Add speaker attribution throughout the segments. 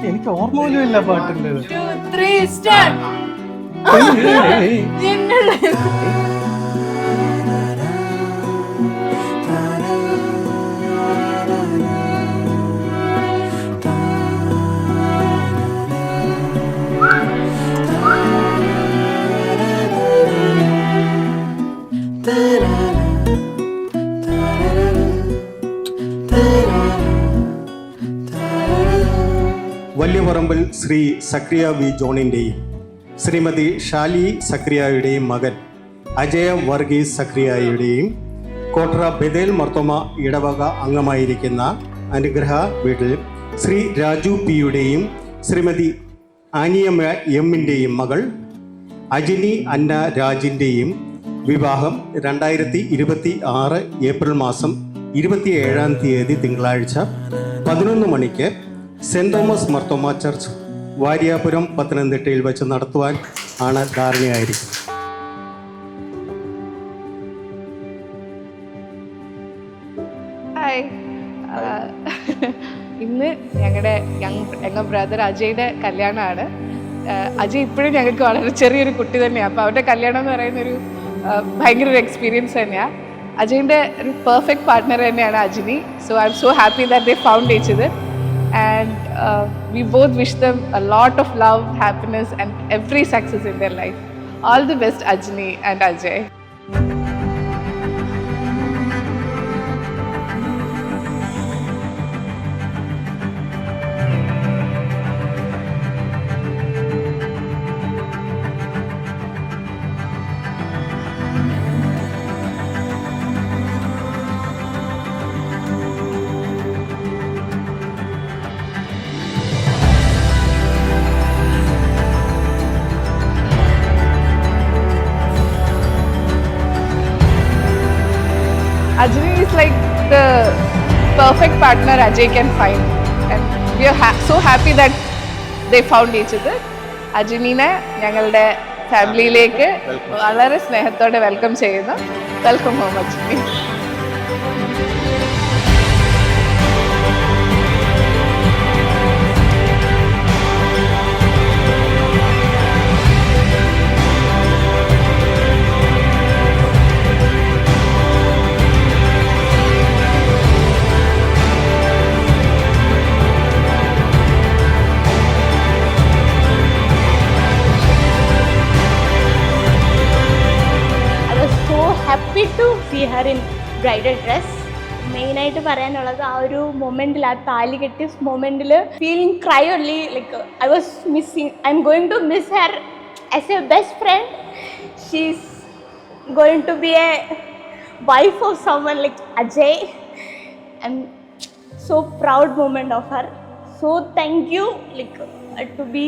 Speaker 1: എനിക്ക് ഓർമ്മ പോലും ഇല്ല പാട്ടിന്റെ.
Speaker 2: വല്യപറമ്പിൽ ശ്രീ സക്രിയ വി ജോണിൻ്റെയും ശ്രീമതി ഷാലി സക്രിയയുടെയും മകൻ അജയ വർഗീസ് സക്രിയയുടെയും കോട്ര ബെതേൽ മർത്തോമ ഇടവക അംഗമായിരിക്കുന്ന അനുഗ്രഹ വീട്ടിൽ ശ്രീ രാജു പിയുടെയും ശ്രീമതി ആനിയമ്മ എമ്മിൻ്റെയും മകൾ അജിനി അന്ന രാജിൻ്റെയും വിവാഹം 2026 ഏപ്രിൽ മാസം 27-ാം തീയതി തിങ്കളാഴ്ച 11 മണിക്ക് saint Thomas Marthoma church Varyapuram പത്തനംതിട്ടയിൽ വെച്ച് നടത്തുവാൻ ആണ് ധാരണയായിരിക്കുന്നത്.
Speaker 3: ഹായ്, ഇന്ന് ഞങ്ങളുടെ യങ് ബ്രദർ അജയുടെ കല്യാണമാണ്. അജയ് ഇപ്പോഴും ഞങ്ങൾക്ക് വളരെ ചെറിയൊരു കുട്ടി തന്നെയാണ്. അപ്പോൾ അവരുടെ കല്യാണം എന്ന് പറയുന്നൊരു ഭയങ്കര ഒരു എക്സ്പീരിയൻസ് തന്നെയാണ്. അജയിൻ്റെ ഒരു പെർഫെക്റ്റ് പാർട്ട്ണർ തന്നെയാണ് Ajini. So I am so happy that they found each other. And we both wish them a lot of love, happiness and every success in their life. All the best, Ajini and Ajay. Ajini is like the perfect partner Ajay can find, and we are so happy that they found each other. അജിനിനെ ഞങ്ങളുടെ ഫാമിലിയിലേക്ക് വളരെ സ്നേഹത്തോടെ welcome ചെയ്യുന്നു. Welcome home Ajini.
Speaker 4: happy to see her in bridal dress. മെയിനായിട്ട് പറയാനുള്ളത് ആ ഒരു മൊമെൻറ്റിൽ, ആ താലി കെട്ടിയ മൊമെൻറ്റിൽ feeling cry only. Like I was missing, I am going to miss her as a best friend. She is going to be a wife of someone like Ajay. I am so proud moment of her. So thank you, like to be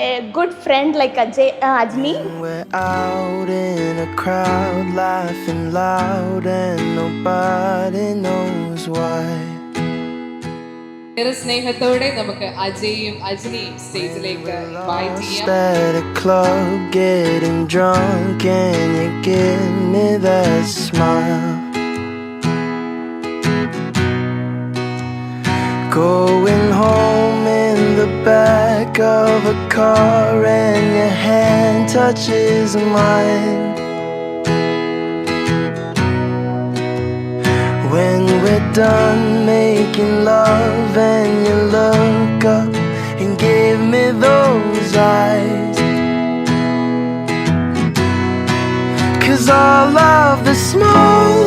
Speaker 4: a good friend like Ajni.
Speaker 5: We're out in a crowd laughing loud and nobody knows why.
Speaker 6: സ്നേഹത്തോടെ നമുക്ക് അജയും അജ്നിയും സ്റ്റേജിലേക്ക് invite ചെയ്യാം.
Speaker 5: At a club getting drunk and you give me that smile. Going home in the back of a car and your hand touches mine. When we're done making love and you look up and give me those eyes, 'cause all of the small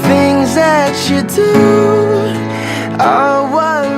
Speaker 5: things that you do are what